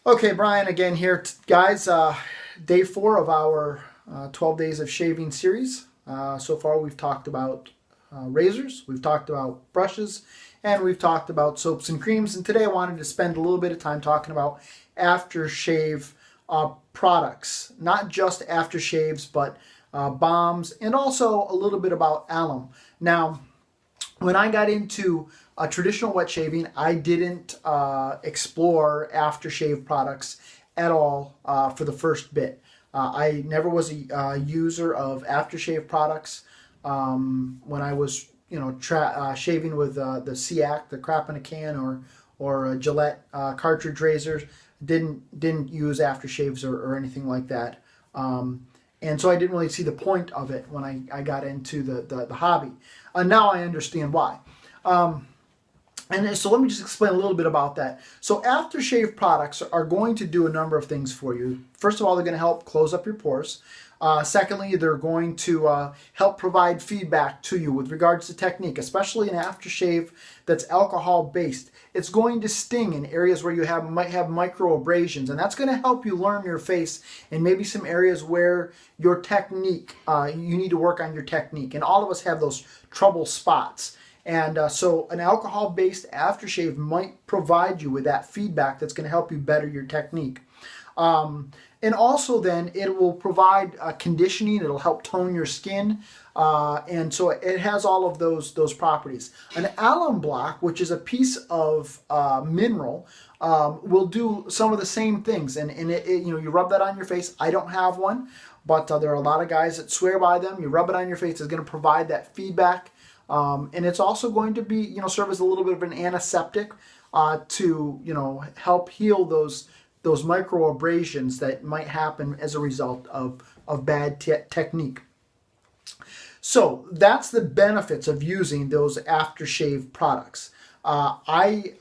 Okay, Brian again here, guys. Day 4 of our 12 days of shaving series. So far we've talked about razors, we've talked about brushes, and we've talked about soaps and creams. And today I wanted to spend a little bit of time talking about aftershave products. Not just aftershaves, but balms, and also a little bit about alum. Now, when I got into traditional wet shaving, I didn't explore aftershave products at all for the first bit. I never was a user of aftershave products when I was, shaving with the SEAC, the crap in a can, or Gillette cartridge razors. Didn't use aftershaves or anything like that. And so I didn't really see the point of it when I got into the hobby. Now I understand why. And so let me just explain a little bit about that. So aftershave products are going to do a number of things for you. First of all, they're going to help close up your pores. Secondly, they're going to help provide feedback to you with regards to technique, especially an aftershave that's alcohol-based. It's going to sting in areas where you might have micro abrasions, and that's going to help you learn your face and maybe some areas where your technique, you need to work on your technique. And all of us have those trouble spots. And so an alcohol-based aftershave might provide you with that feedback that's going to help you better your technique. And also then it will provide conditioning. It'll help tone your skin. And so it has all of those properties. An alum block, which is a piece of mineral, will do some of the same things. And you rub that on your face. I don't have one, but there are a lot of guys that swear by them. You rub it on your face. It's going to provide that feedback. And it's also going to be, serve as a little bit of an antiseptic to, help heal those micro abrasions that might happen as a result of bad technique. So that's the benefits of using those aftershave products. I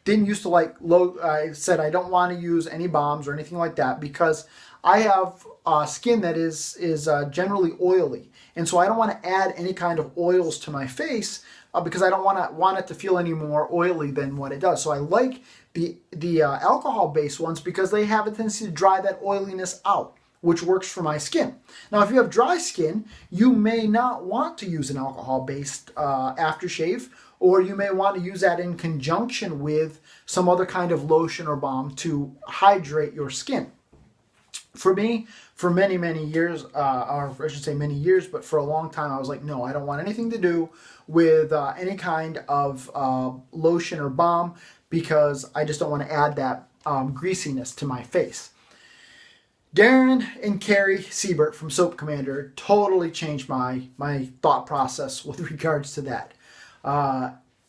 didn't used to like I said I don't want to use any balms or anything like that because I have skin that is generally oily, and so I don't want to add any kind of oils to my face because I don't want it to feel any more oily than what it does. So I like the alcohol-based ones because they have a tendency to dry that oiliness out, which works for my skin. Now, if you have dry skin, you may not want to use an alcohol-based aftershave, or you may want to use that in conjunction with some other kind of lotion or balm to hydrate your skin. For me, for many, many years, or I should say many years, but for a long time, I was like, no, I don't want anything to do with any kind of lotion or balm because I just don't want to add that greasiness to my face. Darren and Carrie Siebert from Soap Commander totally changed my thought process with regards to that.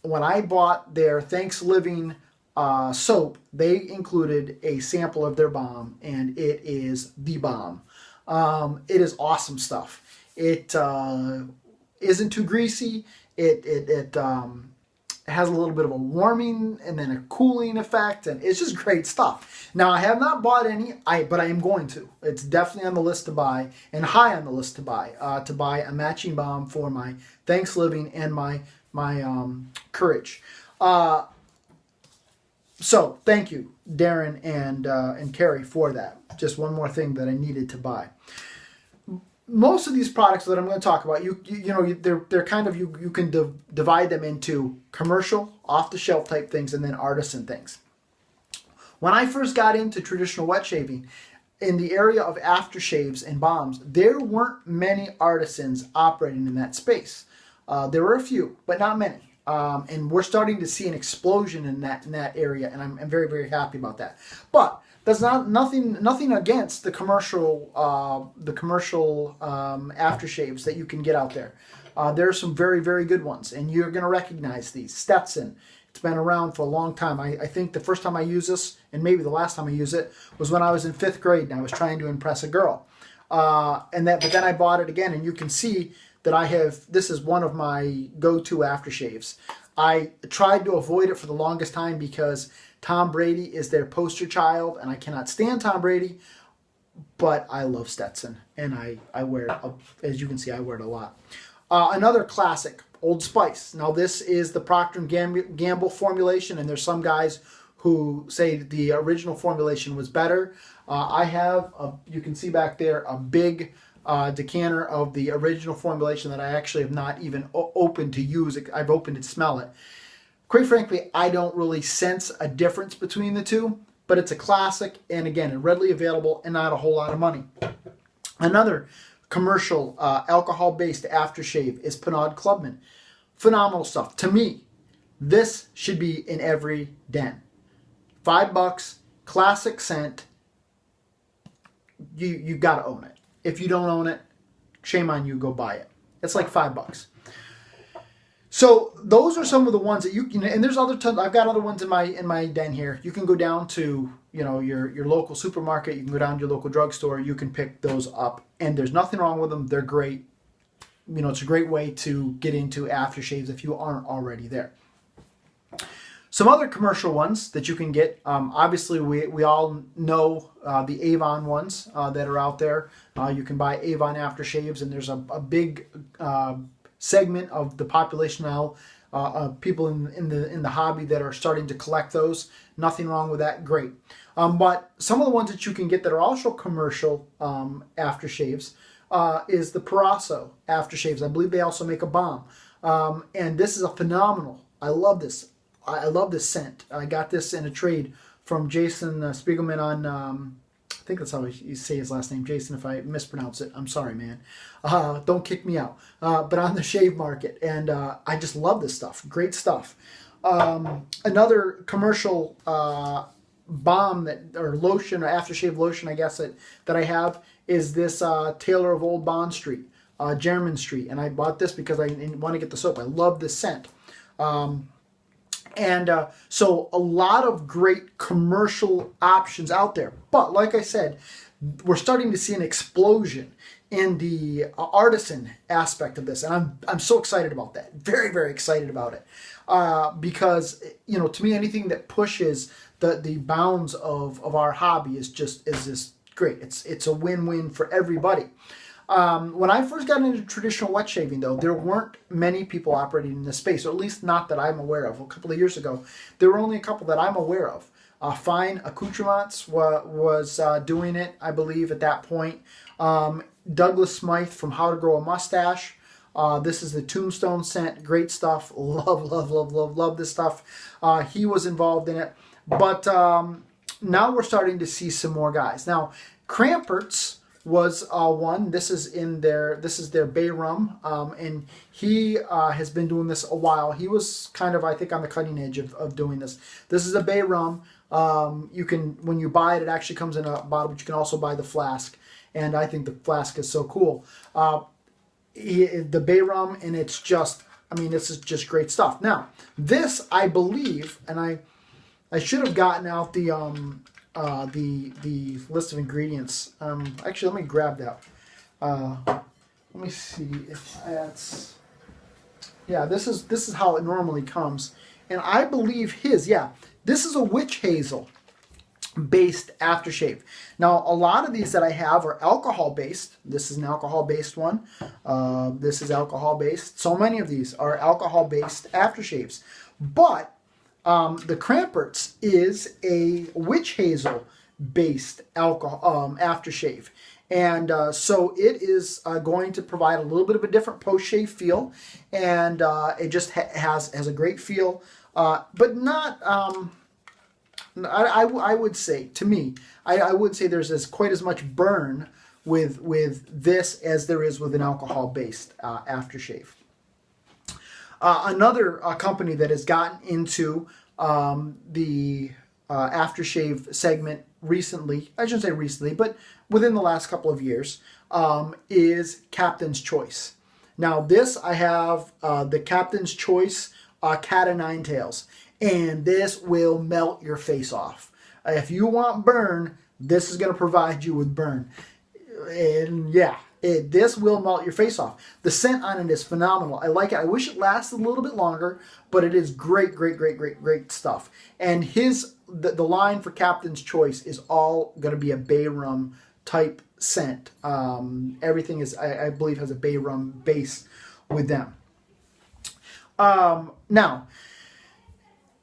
When I bought their Thanksgiving soap, they included a sample of their balm, and it is the bomb. It is awesome stuff. It isn't too greasy. It has a little bit of a warming and then a cooling effect, and it's just great stuff. Now, I have not bought any, but I am going to. It's definitely on the list to buy, and high on the list to buy a matching balm for my Thanksgiving and my Courage. So thank you, Darren and Carrie, for that. Just one more thing that I needed to buy. Most of these products that I'm going to talk about, they're kind of, you can divide them into commercial, off-the-shelf type things, and then artisan things. When I first got into traditional wet shaving, in the area of aftershaves and balms, there weren't many artisans operating in that space. There were a few, but not many. And we're starting to see an explosion in that area, and I'm very, very happy about that. But that's nothing against the commercial aftershaves that you can get out there. There are some very, very good ones, and you're going to recognize these. Stetson, it's been around for a long time. I think the first time I used this, and maybe the last time I used it, was when I was in 5th grade and I was trying to impress a girl. But then I bought it again, and you can see that this is one of my go-to aftershaves. I tried to avoid it for the longest time because Tom Brady is their poster child, and I cannot stand Tom Brady, but I love Stetson, and I wear it, as you can see, I wear it a lot. Another classic, Old Spice. Now, this is the Procter & Gamble formulation, and there's some guys who who say the original formulation was better. I have, you can see back there, a big decanter of the original formulation that I actually have not even opened to use. I've opened it to smell it. Quite frankly, I don't really sense a difference between the two, but it's a classic, and again, readily available and not a whole lot of money. Another commercial alcohol-based aftershave is Pinaud Clubman. Phenomenal stuff. To me, this should be in every den. $5, classic scent. You got to own it. If you don't own it, shame on you, go buy it. It's like $5. So those are some of the ones that you can, and there's other tons. I've got other ones in my den here. You can go down to, you know, your local supermarket. You can go down to your local drugstore. You can pick those up, and there's nothing wrong with them. They're great. You know, it's a great way to get into aftershaves if you aren't already there. Some other commercial ones that you can get. Obviously, we all know the Avon ones that are out there. You can buy Avon aftershaves, and there's a big segment of the population now, people in the hobby that are starting to collect those. Nothing wrong with that. Great. But some of the ones that you can get that are also commercial aftershaves is the Parasso aftershaves. I believe they also make a balm, and this is a phenomenal. I love this. I love this scent. I got this in a trade from Jason Spiegelman on, I think that's how you say his last name, Jason. If I mispronounce it, I'm sorry, man. Don't kick me out. But on the Shave Market, and I just love this stuff. Great stuff. Another commercial balm or lotion, or aftershave lotion, I guess, that I have is this Taylor of Old Bond Street, Jermyn Street, and I bought this because I want to get the soap. I love this scent. So a lot of great commercial options out there. But like I said, we're starting to see an explosion in the artisan aspect of this. And I'm so excited about that. Very, very excited about it. Because, you know, to me, anything that pushes the bounds of our hobby is just great. It's a win-win for everybody. When I first got into traditional wet shaving, though, there weren't many people operating in this space, or at least not that I'm aware of. A couple of years ago, there were only a couple that I'm aware of. Fine Accoutrements was doing it, I believe, at that point. Douglas Smythe from How to Grow a Mustache. This is the Tombstone scent. Great stuff. Love, love, love, love, love this stuff. He was involved in it. But now we're starting to see some more guys. Now, Crampert's was one. This is their Bay Rum, and he has been doing this a while. He was kind of, I think, on the cutting edge of doing this. This is a Bay Rum. You can, when you buy it, it actually comes in a bottle, but you can also buy the flask, and I think the flask is so cool. The Bay Rum, and it's just, I mean, this is just great stuff. Now, this, I believe, and I should have gotten out the list of ingredients. Actually, let me grab that. Let me see if that's. Yeah, this is how it normally comes, and I believe this is a witch hazel based aftershave. Now, a lot of these that I have are alcohol based. This is an alcohol based one. This is alcohol based. So many of these are alcohol based aftershaves, but the Crampert's is a witch hazel based alcohol aftershave, and so it is going to provide a little bit of a different post shave feel, and it just has a great feel, but not. I would say, to me, I would say there's quite as much burn with this as there is with an alcohol based aftershave. Another company that has gotten into the aftershave segment recently, I shouldn't say recently, but within the last couple of years, is Captain's Choice. Now this, I have the Captain's Choice Cat o' Nine Tails, and this will melt your face off. If you want burn, this is going to provide you with burn. And yeah, this will melt your face off. The scent on it is phenomenal. I like it. I wish it lasted a little bit longer, but it is great, great, great, great, great stuff. And the line for Captain's Choice is all going to be a Bay Rum type scent. Everything is, I believe, has a Bay Rum base with them. Now,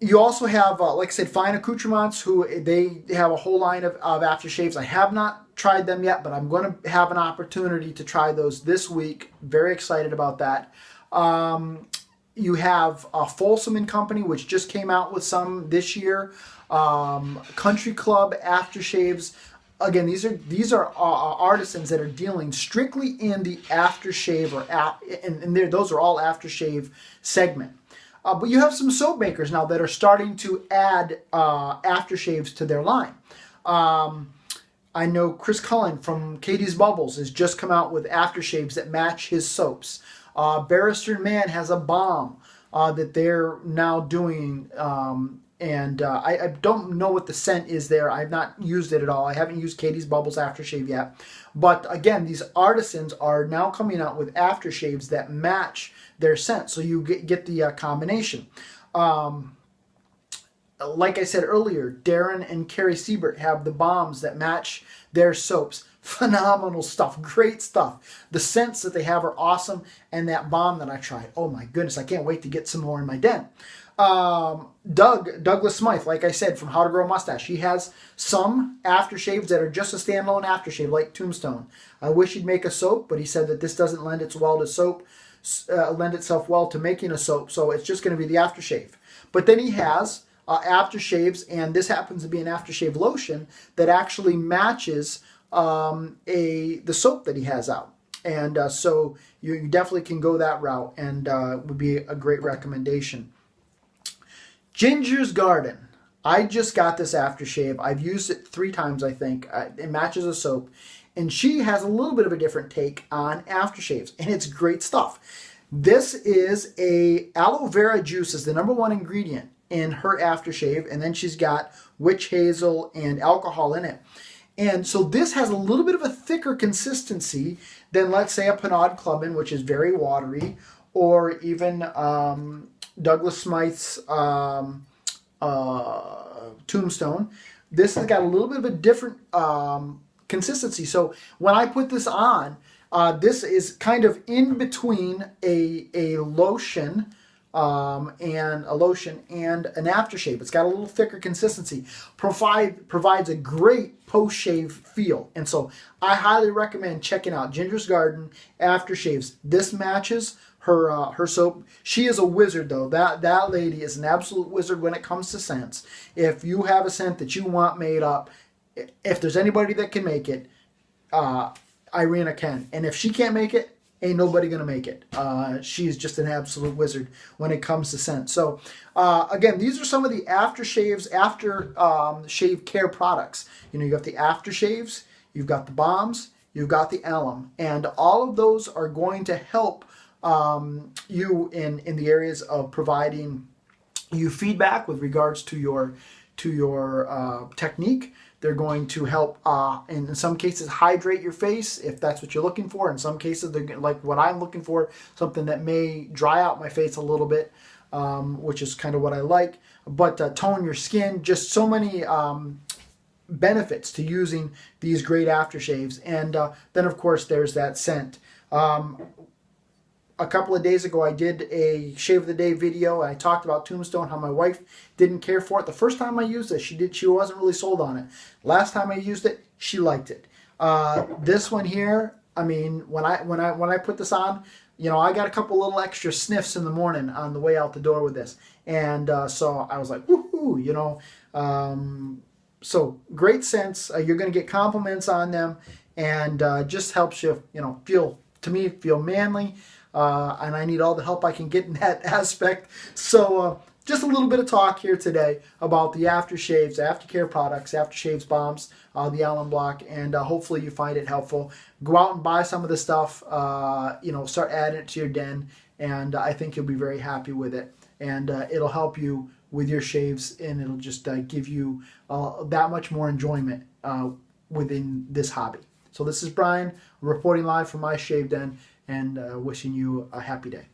You also have, like I said, Fine Accoutrements, who they have a whole line of aftershaves. I have not tried them yet, but I'm going to have an opportunity to try those this week. Very excited about that. You have Folsom and Company, which just came out with some this year. Country Club aftershaves. Again, these are artisans that are dealing strictly in the aftershave and those are all aftershave segment. But you have some soap makers now that are starting to add aftershaves to their line. I know Chris Cullen from Katie's Bubbles has just come out with aftershaves that match his soaps. Barrister Man has a balm that they're now doing, and I don't know what the scent is there. I've not used it at all. I haven't used Katie's Bubbles aftershave yet. But again, these artisans are now coming out with aftershaves that match their scent, so you get the combination. Like I said earlier, Darren and Carrie Siebert have the balms that match their soaps. Phenomenal stuff, great stuff. The scents that they have are awesome, and that balm that I tried, oh my goodness, I can't wait to get some more in my den. Douglas Smythe, like I said, from How to Grow a Mustache, he has some aftershaves that are just a standalone aftershave, like Tombstone. I wish he'd make a soap, but he said that this doesn't lend itself well to making a soap, so it's just going to be the aftershave. But then he has aftershaves, and this happens to be an aftershave lotion that actually matches the soap that he has out. And so you definitely can go that route, and would be a great recommendation. Ginger's Garden. I just got this aftershave. I've used it 3 times, I think. It matches a soap. And she has a little bit of a different take on aftershaves, and it's great stuff. This is aloe vera juice is the #1 ingredient in her aftershave, and then she's got witch hazel and alcohol in it. And so this has a little bit of a thicker consistency than, let's say, a Pinard Clubbin, which is very watery, or even Douglas Smythe's Tombstone. This has got a little bit of a different consistency. So when I put this on, this is kind of in between a lotion and an aftershave. It's got a little thicker consistency. Provides a great post-shave feel. And so I highly recommend checking out Ginger's Garden aftershaves. This matches her soap. She is a wizard, though. That lady is an absolute wizard when it comes to scents. If you have a scent that you want made up, if there's anybody that can make it, Irina can. And if she can't make it, ain't nobody gonna make it. She's just an absolute wizard when it comes to scent. So again, these are some of the aftershaves, shave care products. You know, you got the aftershaves, you've got the balms, you've got the alum, and all of those are going to help you in the areas of providing you feedback with regards to your technique. They're going to help, in some cases, hydrate your face if that's what you're looking for. In some cases, they're like what I'm looking for, something that may dry out my face a little bit, which is kind of what I like. But tone your skin, just so many benefits to using these great aftershaves. And then, of course, there's that scent. A couple of days ago, I did a Shave of the Day video, and I talked about Tombstone, how my wife didn't care for it. The first time I used it, she wasn't really sold on it. Last time I used it, she liked it. This one here, I mean, when I put this on, you know, I got a couple little extra sniffs in the morning on the way out the door with this, and so I was like, woohoo, you know. So great scents. You're going to get compliments on them, and just helps you, you know, feel manly. And I need all the help I can get in that aspect. So just a little bit of talk here today about the aftershaves, aftercare products, aftershaves balms, the alum block, and hopefully you find it helpful. Go out and buy some of the stuff, you know, start adding it to your den, and I think you'll be very happy with it. And it'll help you with your shaves, and it'll just give you that much more enjoyment within this hobby. So this is Brian reporting live from my shave den, and wishing you a happy day.